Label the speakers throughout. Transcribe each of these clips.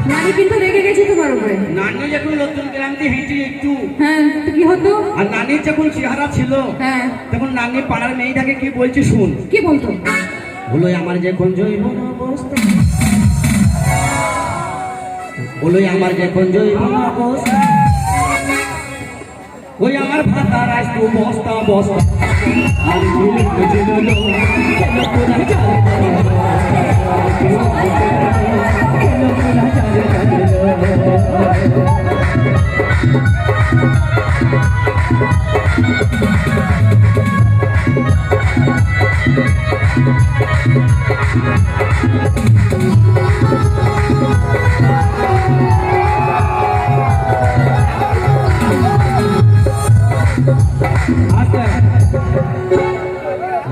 Speaker 1: নানি কিন্তু রেগে গেছে তোমার উপরে।
Speaker 2: নানি যখন নতুন গ্রামে হেঁটে একটু,
Speaker 1: হ্যাঁ তো কি হতো?
Speaker 2: আর নানির যখন চেহারা ছিল,
Speaker 1: হ্যাঁ
Speaker 2: তখন নানি পাড়ার মেয়েটাকে কি বলছে শুন।
Speaker 1: কি বলতো?
Speaker 2: বলো আমার যখন জৈবন অবস্থা, বলো আমার যখন জৈবন অবস্থা, ওই আমার ভাতার আসতো বস্তা বস্তা, আর ঝুলে ছিল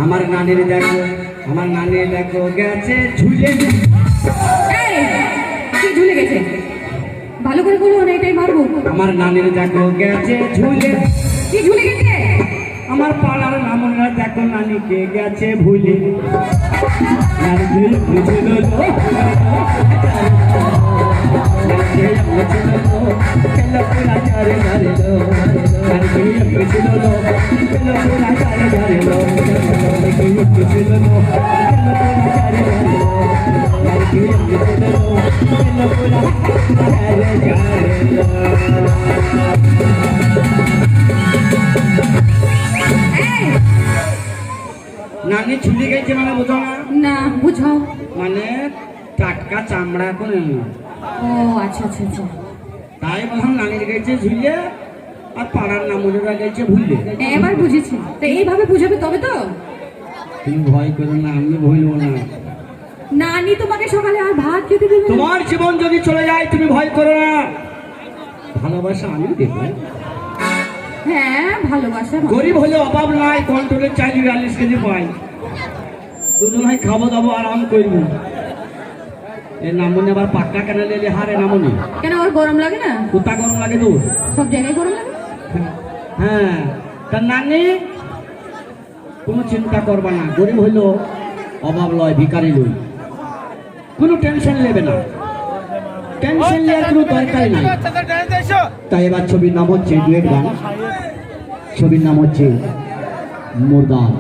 Speaker 2: আমার নানির দেখো, আমার নানির দেখো গেছে ঝুলে।
Speaker 1: কি ঝুলে গেছে? ভালো করে বলো না, এটাই মারবো।
Speaker 2: আমার নানির দেখো গেছে ঝুলে।
Speaker 1: কি ঝুলে গেছে?
Speaker 2: আমার পাড়ার নামরা দেখো নানিকে গেছে ভুলে। নানি ঝুলে গেছে মানে বোঝো না?
Speaker 1: না বুঝাও।
Speaker 2: মানে টাটকা চামড়া করে।
Speaker 1: ও আচ্ছা আচ্ছা আচ্ছা।
Speaker 2: তাই বললাম নানির গেছে ঝুলে, আর পাড়ার নামরা গেছে ভুললে।
Speaker 1: এবার বুঝেছি। তো এইভাবে বুঝাবে তবে তো।
Speaker 2: তুমি ভয় করো না, আমি ভুলবো না।
Speaker 1: নানি তোমাকে সকালে আর ভাত খেতে দেবে?
Speaker 2: তোমার জীবন যদি চলে যায় তুমি ভয় করো না, ভালোবাসা আমি দেবো।
Speaker 1: হ্যাঁ ভালোবাসা।
Speaker 2: গরিব হলে অভাব নাই, কন্ট্রোলের চাইলে 42 কেজি পাই। দুজন হয় খাবো দাবো আরাম করবো। এ নামনে আবার পাক্কা কেন লেলে হারে নামনে?
Speaker 1: কেন ওর গরম লাগে না?
Speaker 2: কোথা গরম লাগে তোর?
Speaker 1: সব জায়গায় গরম লাগে।
Speaker 2: হ্যাঁ তার নানি কোনো চিন্তা করবা না, গরিব হইলো অভাব লয়, ভিখারি লই, কোনো টেনশন নেবে না, টেনশন নেওয়ার কোনো দরকার নাই। তাই এবার ছবির নাম হচ্ছে ডুয়েট গান, ছবির নাম হচ্ছে মুর্দাদ।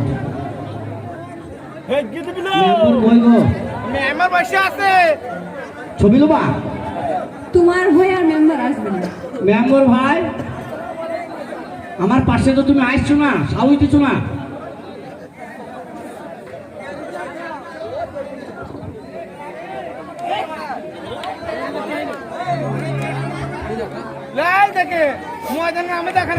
Speaker 2: ছবি লোবা
Speaker 1: তোমার হয়ে আর মেম্বার আসবে না।
Speaker 2: মেম্বর ভাই আমার পাশে তো তুমি আসছো না, সাউই দিছো না।
Speaker 3: লাল দেখে ময়দানে আমি দেখা